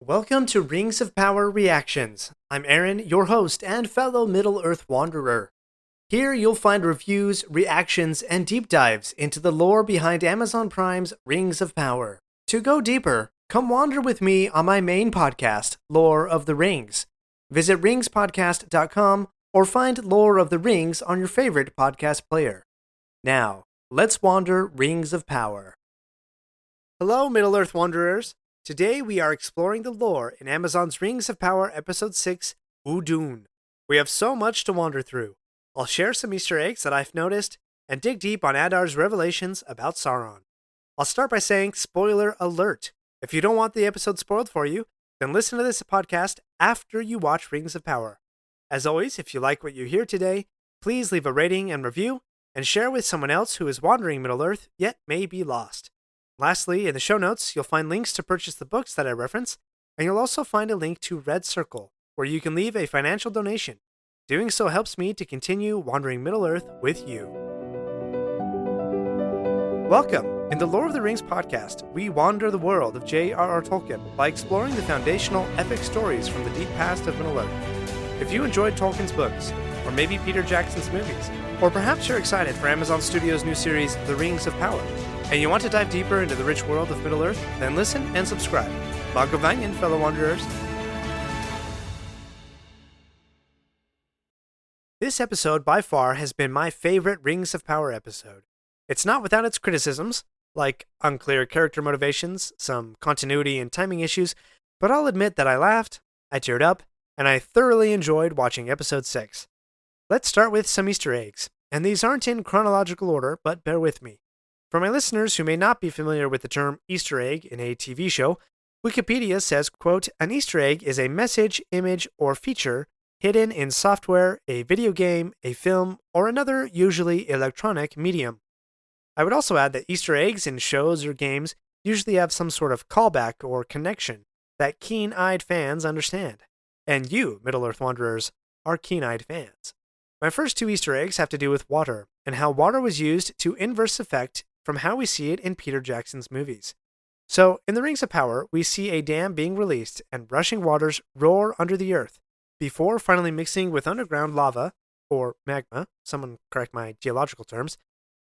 Welcome to Rings of Power Reactions. I'm Aaron, your host and fellow Middle-earth wanderer. Here you'll find reviews, reactions, and deep dives into the lore behind Amazon Prime's Rings of Power. To go deeper, come wander with me on my main podcast, Lore of the Rings. Visit ringspodcast.com or find Lore of the Rings on your favorite podcast player. Now, let's wander Rings of Power. Hello, Middle-earth wanderers. Today we are exploring the lore in Amazon's Rings of Power Episode 6, Udûn. We have so much to wander through. I'll share some Easter eggs that I've noticed and dig deep on Adar's revelations about Sauron. I'll start by saying spoiler alert. If you don't want the episode spoiled for you, then listen to this podcast after you watch Rings of Power. As always, if you like what you hear today, please leave a rating and review and share with someone else who is wandering Middle-earth yet may be lost. Lastly, in the show notes, you'll find links to purchase the books that I reference, and you'll also find a link to Red Circle, where you can leave a financial donation. Doing so helps me to continue wandering Middle-earth with you. Welcome! In the Lore of the Rings podcast, we wander the world of J.R.R. Tolkien by exploring the foundational epic stories from the deep past of Middle-earth. If you enjoyed Tolkien's books, or maybe Peter Jackson's movies, or perhaps you're excited for Amazon Studios' new series, The Rings of Power, and you want to dive deeper into the rich world of Middle-earth, then listen and subscribe. Bhagavanyan, fellow wanderers. This episode, by far, has been my favorite Rings of Power episode. It's not without its criticisms, like unclear character motivations, some continuity and timing issues, but I'll admit that I laughed, I teared up, and I thoroughly enjoyed watching episode 6. Let's start with some Easter eggs, and these aren't in chronological order, but bear with me. For my listeners who may not be familiar with the term Easter egg in a TV show, Wikipedia says, quote, an Easter egg is a message, image, or feature hidden in software, a video game, a film, or another, usually electronic, medium. I would also add that Easter eggs in shows or games usually have some sort of callback or connection that keen-eyed fans understand. And you, Middle-earth wanderers, are keen-eyed fans. My first two Easter eggs have to do with water, and how water was used to inverse effect from how we see it in Peter Jackson's movies. So, in the Rings of Power, we see a dam being released and rushing waters roar under the earth, before finally mixing with underground lava, or magma, someone correct my geological terms.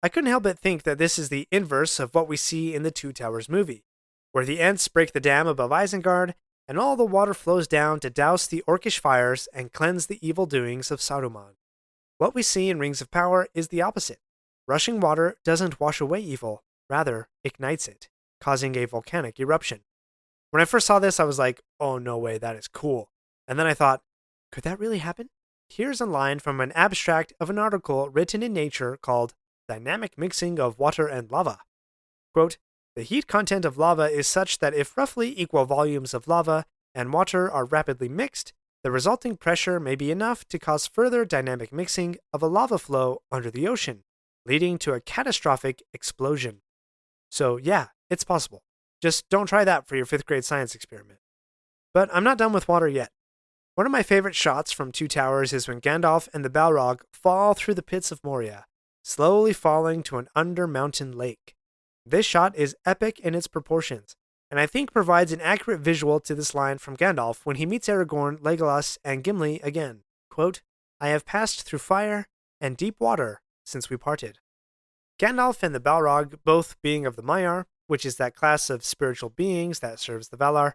I couldn't help but think that this is the inverse of what we see in the Two Towers movie, where the Ents break the dam above Isengard, and all the water flows down to douse the orcish fires and cleanse the evil doings of Saruman. What we see in Rings of Power is the opposite. Rushing water doesn't wash away evil, rather ignites it, causing a volcanic eruption. When I first saw this, I was like, oh no way, that is cool. And then I thought, could that really happen? Here's a line from an abstract of an article written in Nature called Dynamic Mixing of Water and Lava. Quote, the heat content of lava is such that if roughly equal volumes of lava and water are rapidly mixed, the resulting pressure may be enough to cause further dynamic mixing of a lava flow under the ocean, leading to a catastrophic explosion. So yeah, it's possible. Just don't try that for your 5th grade science experiment. But I'm not done with water yet. One of my favorite shots from Two Towers is when Gandalf and the Balrog fall through the pits of Moria, slowly falling to an under-mountain lake. This shot is epic in its proportions, and I think provides an accurate visual to this line from Gandalf when he meets Aragorn, Legolas, and Gimli again. Quote, I have passed through fire and deep water since we parted. Gandalf and the Balrog, both being of the Maiar, which is that class of spiritual beings that serves the Valar,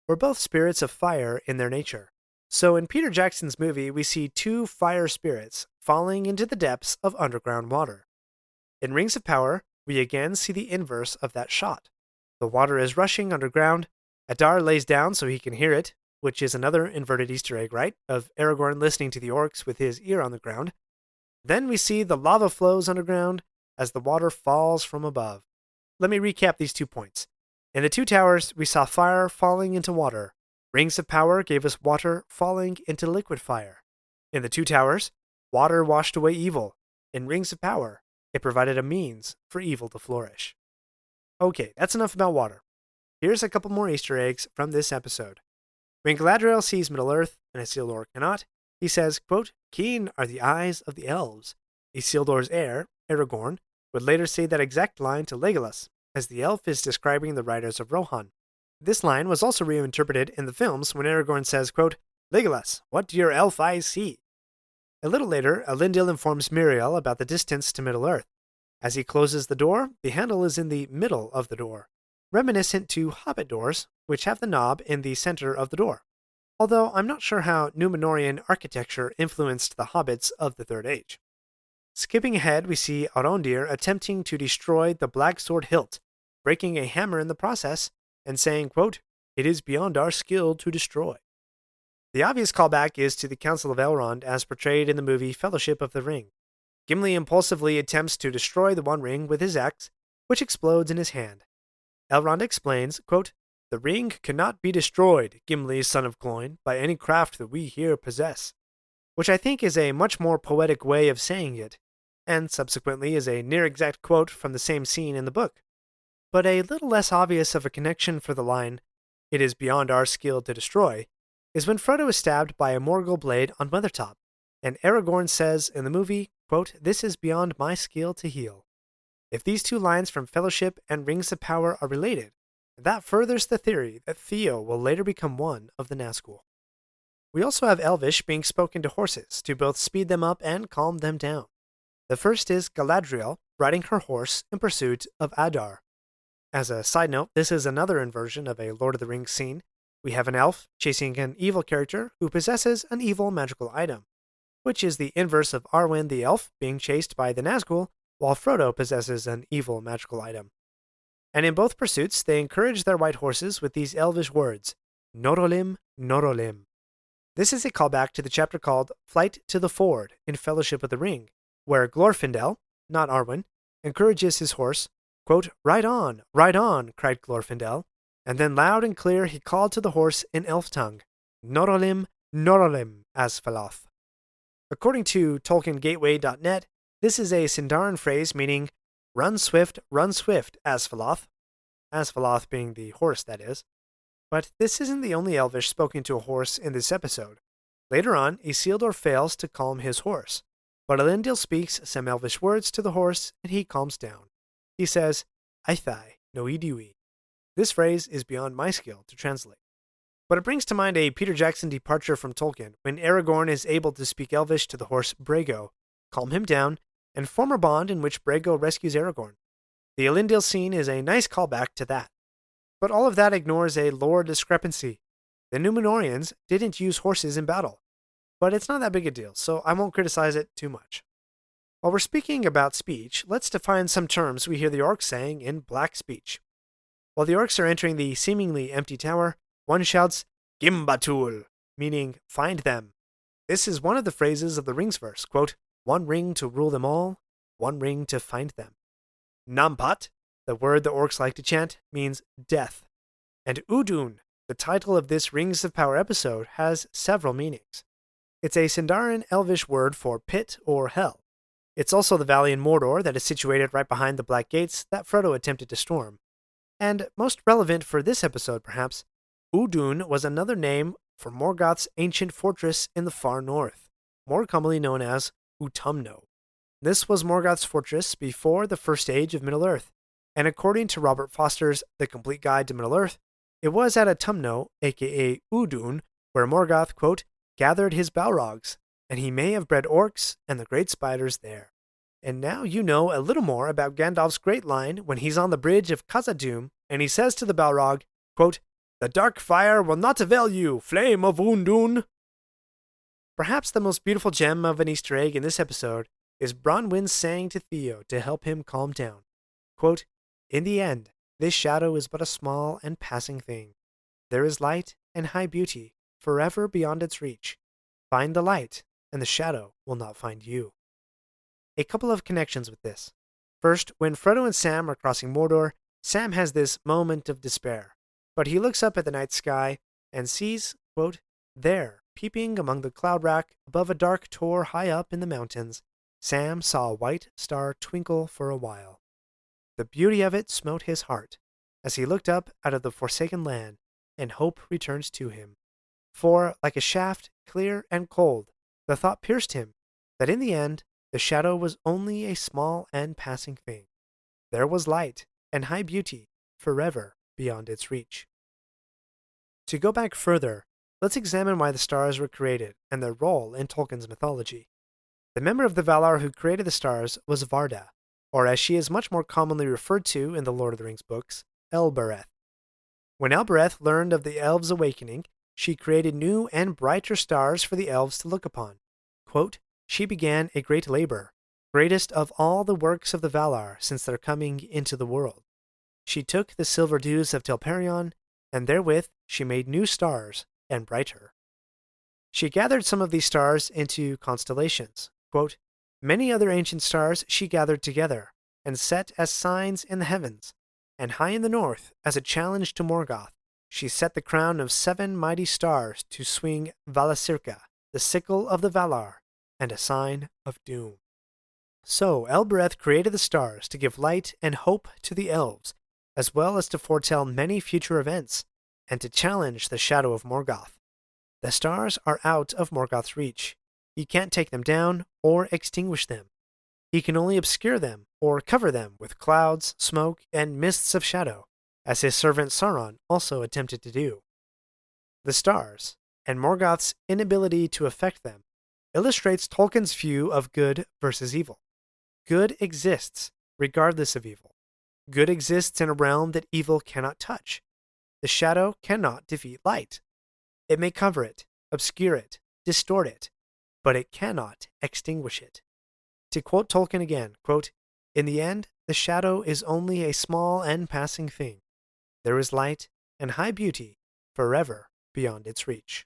were both spirits of fire in their nature. So in Peter Jackson's movie, we see two fire spirits falling into the depths of underground water. In Rings of Power, we again see the inverse of that shot. The water is rushing underground, Adar lays down so he can hear it, which is another inverted Easter egg, right, of Aragorn listening to the orcs with his ear on the ground. Then we see the lava flows underground as the water falls from above. Let me recap these 2 points. In the Two Towers, we saw fire falling into water. Rings of Power gave us water falling into liquid fire. In the Two Towers, water washed away evil. In Rings of Power, it provided a means for evil to flourish. Okay, that's enough about water. Here's a couple more Easter eggs from this episode. When Galadriel sees Middle-earth and Isildur cannot, he says, quote, keen are the eyes of the elves. Isildur's heir, Aragorn, would later say that exact line to Legolas, as the elf is describing the riders of Rohan. This line was also reinterpreted in the films when Aragorn says, quote, "Legolas, what do your elf eyes see?" A little later, Elendil informs Miriel about the distance to Middle-earth. As he closes the door, the handle is in the middle of the door, reminiscent to Hobbit doors, which have the knob in the center of the door. Although I'm not sure how Númenórean architecture influenced the hobbits of the Third Age. Skipping ahead, we see Arondir attempting to destroy the Black Sword hilt, breaking a hammer in the process, and saying, quote, "It is beyond our skill to destroy." The obvious callback is to the Council of Elrond as portrayed in the movie Fellowship of the Ring. Gimli impulsively attempts to destroy the One Ring with his axe, which explodes in his hand. Elrond explains, quote, "The ring cannot be destroyed, Gimli, son of Cloyne, by any craft that we here possess," which I think is a much more poetic way of saying it, and subsequently is a near-exact quote from the same scene in the book. But a little less obvious of a connection for the line, "It is beyond our skill to destroy," is when Frodo is stabbed by a Morgul blade on Weathertop, and Aragorn says in the movie, quote, "This is beyond my skill to heal." If these two lines from Fellowship and Rings of Power are related, that furthers the theory that Theo will later become one of the Nazgûl. We also have Elvish being spoken to horses to both speed them up and calm them down. The first is Galadriel riding her horse in pursuit of Adar. As a side note, this is another inversion of a Lord of the Rings scene. We have an elf chasing an evil character who possesses an evil magical item, which is the inverse of Arwen the elf being chased by the Nazgûl, while Frodo possesses an evil magical item. And in both pursuits, they encourage their white horses with these elvish words, Norolim, Norolim. This is a callback to the chapter called Flight to the Ford in Fellowship of the Ring, where Glorfindel, not Arwen, encourages his horse, quote, ride on, cried Glorfindel, and then loud and clear he called to the horse in elf tongue, Norolim, Norolim, Asfaloth. According to TolkienGateway.net, this is a Sindarin phrase meaning, run swift, Asfaloth. Asfaloth being the horse, that is. But this isn't the only Elvish spoken to a horse in this episode. Later on, Isildur fails to calm his horse, but Elendil speaks some Elvish words to the horse and he calms down. He says, Aithai, no idiwi. This phrase is beyond my skill to translate. But it brings to mind a Peter Jackson departure from Tolkien when Aragorn is able to speak Elvish to the horse Brago, calm him down, and form a bond in which Brago rescues Aragorn. The Elendil scene is a nice callback to that. But all of that ignores a lore discrepancy. The Númenóreans didn't use horses in battle. But it's not that big a deal, so I won't criticize it too much. While we're speaking about speech, let's define some terms we hear the orcs saying in Black speech. While the orcs are entering the seemingly empty tower, one shouts, Gimbatul, meaning find them. This is one of the phrases of the Rings verse, quote, one ring to rule them all, one ring to find them. Nampat, the word the orcs like to chant, means death. And Udûn, the title of this Rings of Power episode, has several meanings. It's a Sindarin Elvish word for pit or hell. It's also the valley in Mordor that is situated right behind the Black Gates that Frodo attempted to storm. And most relevant for this episode, perhaps, Udûn was another name for Morgoth's ancient fortress in the far north, more commonly known as Utumno. This was Morgoth's fortress before the First Age of Middle-earth, and according to Robert Foster's The Complete Guide to Middle-earth, it was at Utumno, aka Udûn, where Morgoth, quote, gathered his Balrogs, and he may have bred orcs and the great spiders there. And now you know a little more about Gandalf's great line when he's on the bridge of Khazad-dûm, and he says to the Balrog, quote, the dark fire will not avail you, flame of Udûn. Perhaps the most beautiful gem of an Easter egg in this episode is Bronwyn saying to Theo to help him calm down, quote, in the end, this shadow is but a small and passing thing. There is light and high beauty forever beyond its reach. Find the light, and the shadow will not find you. A couple of connections with this. First, when Frodo and Sam are crossing Mordor, Sam has this moment of despair, but he looks up at the night sky and sees, quote, there, peeping among the cloud rack above a dark tor high up in the mountains, Sam saw a white star twinkle for a while. The beauty of it smote his heart, as he looked up out of the forsaken land, and hope returned to him. For, like a shaft, clear and cold, the thought pierced him that in the end the shadow was only a small and passing thing. There was light and high beauty forever beyond its reach. To go back further, let's examine why the stars were created and their role in Tolkien's mythology. The member of the Valar who created the stars was Varda, or as she is much more commonly referred to in the Lord of the Rings books, Elbereth. When Elbereth learned of the elves' awakening, she created new and brighter stars for the elves to look upon. Quote, she began a great labor, greatest of all the works of the Valar since their coming into the world. She took the silver dews of Telperion, and therewith she made new stars, and brighter. She gathered some of these stars into constellations. Quote, many other ancient stars she gathered together, and set as signs in the heavens, and high in the north, as a challenge to Morgoth, she set the crown of 7 mighty stars to swing Valasirka, the sickle of the Valar, and a sign of doom. So Elbereth created the stars to give light and hope to the elves, as well as to foretell many future events, and to challenge the shadow of Morgoth. The stars are out of Morgoth's reach. He can't take them down or extinguish them. He can only obscure them or cover them with clouds, smoke, and mists of shadow, as his servant Sauron also attempted to do. The stars, and Morgoth's inability to affect them, illustrates Tolkien's view of good versus evil. Good exists regardless of evil. Good exists in a realm that evil cannot touch. The shadow cannot defeat light. It may cover it, obscure it, distort it, but it cannot extinguish it. To quote Tolkien again, quote, in the end, the shadow is only a small and passing thing. There is light and high beauty forever beyond its reach.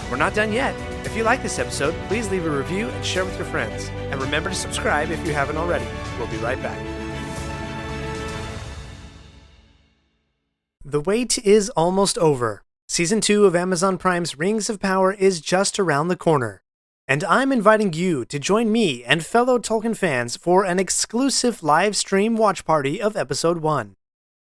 We're not done yet. If you like this episode, please leave a review and share with your friends. And remember to subscribe if you haven't already. We'll be right back. The wait is almost over. Season 2 of Amazon Prime's Rings of Power is just around the corner. And I'm inviting you to join me and fellow Tolkien fans for an exclusive live stream watch party of Episode 1.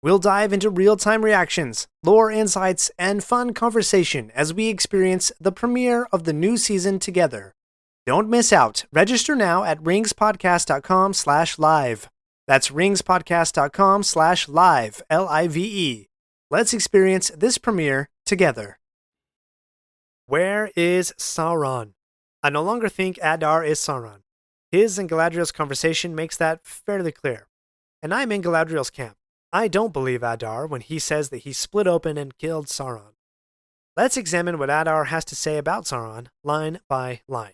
We'll dive into real-time reactions, lore insights, and fun conversation as we experience the premiere of the new season together. Don't miss out. Register now at ringspodcast.com/live. That's ringspodcast.com/live, Live. Let's experience this premiere together. Where is Sauron? I no longer think Adar is Sauron. His and Galadriel's conversation makes that fairly clear. And I'm in Galadriel's camp. I don't believe Adar when he says that he split open and killed Sauron. Let's examine what Adar has to say about Sauron, line by line.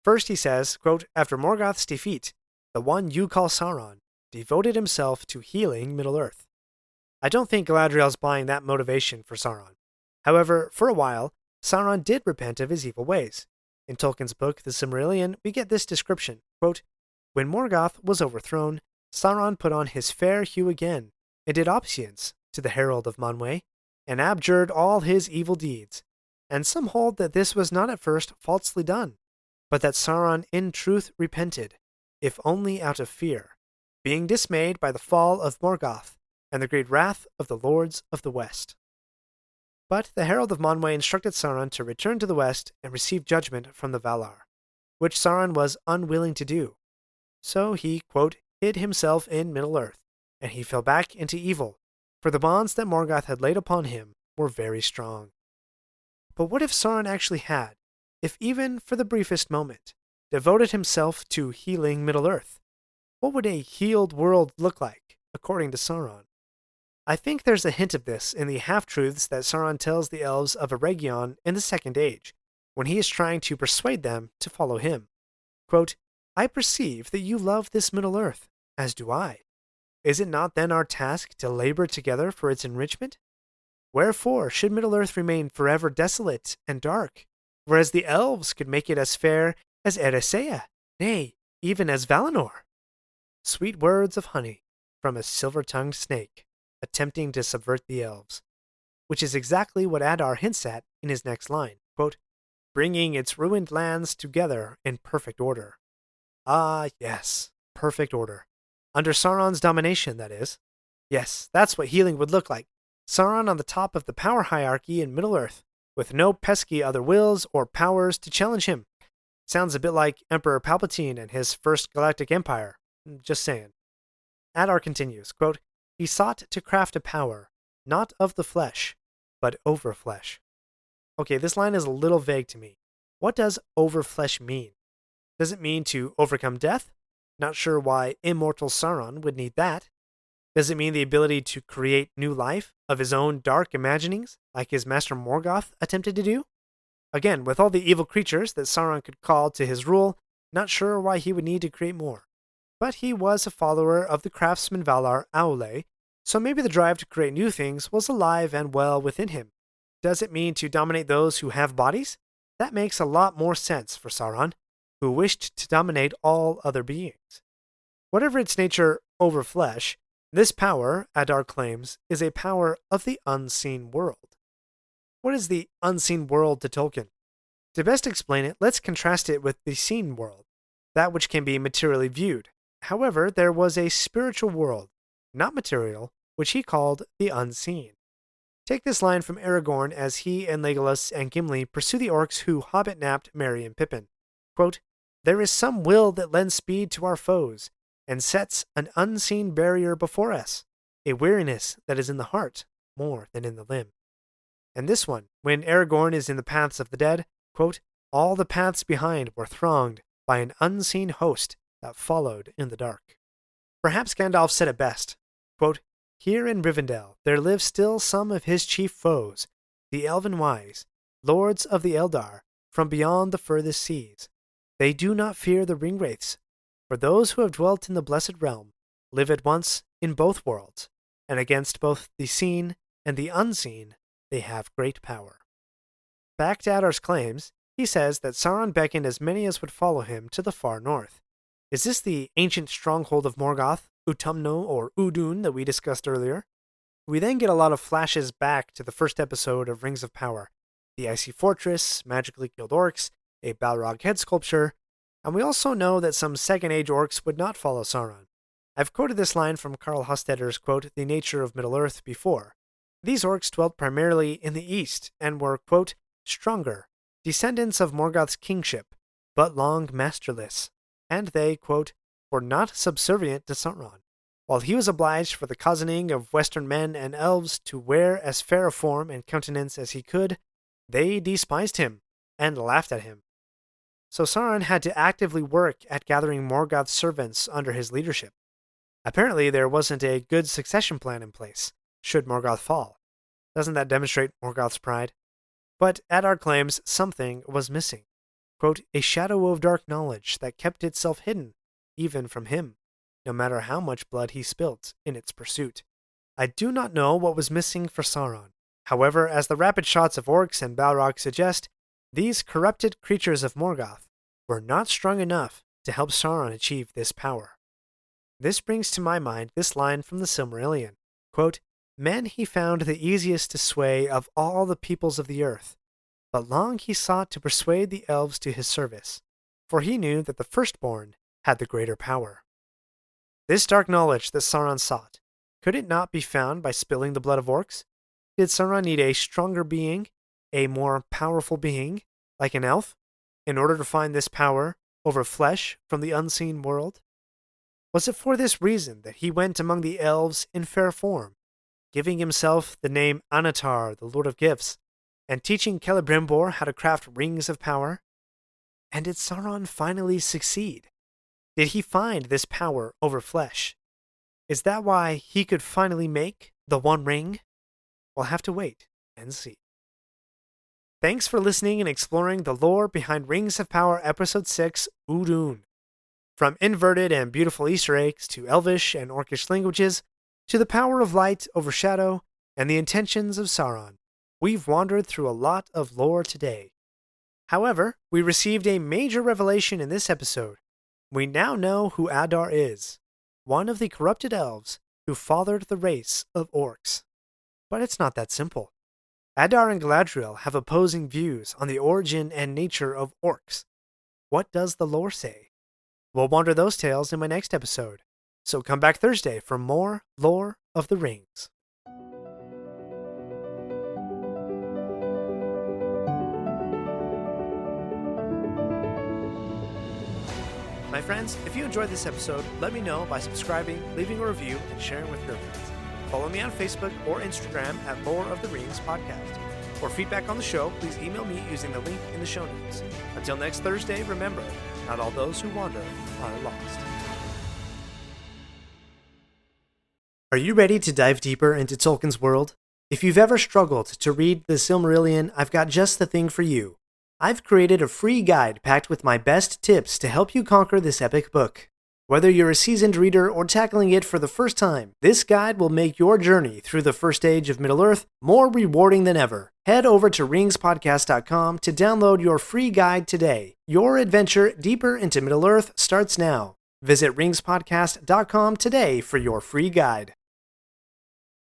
First he says, quote, after Morgoth's defeat, the one you call Sauron devoted himself to healing Middle-earth. I don't think Galadriel's buying that motivation for Sauron. However, for a while, Sauron did repent of his evil ways. In Tolkien's book, The Silmarillion, we get this description, quote, when Morgoth was overthrown, Sauron put on his fair hue again, and did obeisance to the herald of Manwë, and abjured all his evil deeds. And some hold that this was not at first falsely done, but that Sauron in truth repented, if only out of fear, being dismayed by the fall of Morgoth, and the great wrath of the lords of the West. But the herald of Manwë instructed Sauron to return to the west and receive judgment from the Valar, which Sauron was unwilling to do. So he, quote, hid himself in Middle-earth, and he fell back into evil, for the bonds that Morgoth had laid upon him were very strong. But what if Sauron actually had, if even for the briefest moment, devoted himself to healing Middle-earth? What would a healed world look like, according to Sauron? I think there's a hint of this in the half-truths that Sauron tells the elves of Eregion in the Second Age, when he is trying to persuade them to follow him. Quote, I perceive that you love this Middle-earth, as do I. Is it not then our task to labor together for its enrichment? Wherefore should Middle-earth remain forever desolate and dark, whereas the elves could make it as fair as Erisea, nay, even as Valinor? Sweet words of honey from a silver-tongued snake, attempting to subvert the elves, which is exactly what Adar hints at in his next line, quote, bringing its ruined lands together in perfect order. Ah, yes, perfect order. Under Sauron's domination, that is. Yes, that's what healing would look like. Sauron on the top of the power hierarchy in Middle-earth, with no pesky other wills or powers to challenge him. Sounds a bit like Emperor Palpatine and his first galactic empire. Just saying. Adar continues, quote, he sought to craft a power, not of the flesh, but over flesh. Okay, this line is a little vague to me. What does over flesh mean? Does it mean to overcome death? Not sure why immortal Sauron would need that. Does it mean the ability to create new life of his own dark imaginings, like his master Morgoth attempted to do? Again, with all the evil creatures that Sauron could call to his rule, not sure why he would need to create more. But he was a follower of the craftsman Valar Aule, so maybe the drive to create new things was alive and well within him. Does it mean to dominate those who have bodies? That makes a lot more sense for Sauron, who wished to dominate all other beings. Whatever its nature over flesh, this power, Adar claims, is a power of the unseen world. What is the unseen world to Tolkien? To best explain it, let's contrast it with the seen world, that which can be materially viewed. However, there was a spiritual world, not material, which he called the unseen. Take this line from Aragorn as he and Legolas and Gimli pursue the orcs who hobbit-napped Merry and Pippin. Quote, "There is some will that lends speed to our foes, and sets an unseen barrier before us, a weariness that is in the heart more than in the limb." And this one, when Aragorn is in the paths of the dead, quote, "All the paths behind were thronged by an unseen host that followed in the dark." Perhaps Gandalf said it best, quote, "Here in Rivendell there live still some of his chief foes, the Elven wise, lords of the Eldar, from beyond the furthest seas. They do not fear the ringwraiths, for those who have dwelt in the blessed realm live at once in both worlds, and against both the seen and the unseen they have great power." Back to Adar's claims, he says that Sauron beckoned as many as would follow him to the far north. Is this the ancient stronghold of Morgoth, Utumno or Udûn that we discussed earlier? We then get a lot of flashes back to the first episode of Rings of Power, the icy fortress, magically killed orcs, a Balrog head sculpture, and we also know that some Second Age orcs would not follow Sauron. I've quoted this line from Karl Hostetter's quote, "The Nature of Middle-earth" before. These orcs dwelt primarily in the east and were, quote, "stronger, descendants of Morgoth's kingship, but long masterless, and they, quote, were not subservient to Sauron. While he was obliged for the cozening of Western men and elves to wear as fair a form and countenance as he could, they despised him and laughed at him." So Sauron had to actively work at gathering Morgoth's servants under his leadership. Apparently there wasn't a good succession plan in place, should Morgoth fall. Doesn't that demonstrate Morgoth's pride? But Adar claims something was missing. Quote, "A shadow of dark knowledge that kept itself hidden, even from him, no matter how much blood he spilt in its pursuit." I do not know what was missing for Sauron. However, as the rapid shots of orcs and Balrog suggest, these corrupted creatures of Morgoth were not strong enough to help Sauron achieve this power. This brings to my mind this line from the Silmarillion, quote, "Men he found the easiest to sway of all the peoples of the earth, but long he sought to persuade the elves to his service, for he knew that the firstborn had the greater power." This dark knowledge that Sauron sought, could it not be found by spilling the blood of orcs? Did Sauron need a stronger being, a more powerful being, like an elf, in order to find this power over flesh from the unseen world? Was it for this reason that he went among the elves in fair form, giving himself the name Anatar, the Lord of Gifts, and teaching Celebrimbor how to craft rings of power? And did Sauron finally succeed? Did he find this power over flesh? Is that why he could finally make the One Ring? We'll have to wait and see. Thanks for listening and exploring the lore behind Rings of Power Episode 6, Udûn. From inverted and beautiful Easter eggs to Elvish and Orcish languages, to the power of light over shadow and the intentions of Sauron, we've wandered through a lot of lore today. However, we received a major revelation in this episode. We now know who Adar is, one of the corrupted elves who fathered the race of orcs. But it's not that simple. Adar and Galadriel have opposing views on the origin and nature of orcs. What does the lore say? We'll wander those tales in my next episode, so come back Thursday for more Lore of the Rings. My friends, if you enjoyed this episode, let me know by subscribing, leaving a review, and sharing with your friends. Follow me on Facebook or Instagram at Lore of the Rings Podcast. For feedback on the show, please email me using the link in the show notes. Until next Thursday, remember, not all those who wander are lost. Are you ready to dive deeper into Tolkien's world? If you've ever struggled to read the Silmarillion, I've got just the thing for you. I've created a free guide packed with my best tips to help you conquer this epic book. Whether you're a seasoned reader or tackling it for the first time, this guide will make your journey through the first age of Middle-earth more rewarding than ever. Head over to ringspodcast.com to download your free guide today. Your adventure deeper into Middle-earth starts now. Visit ringspodcast.com today for your free guide.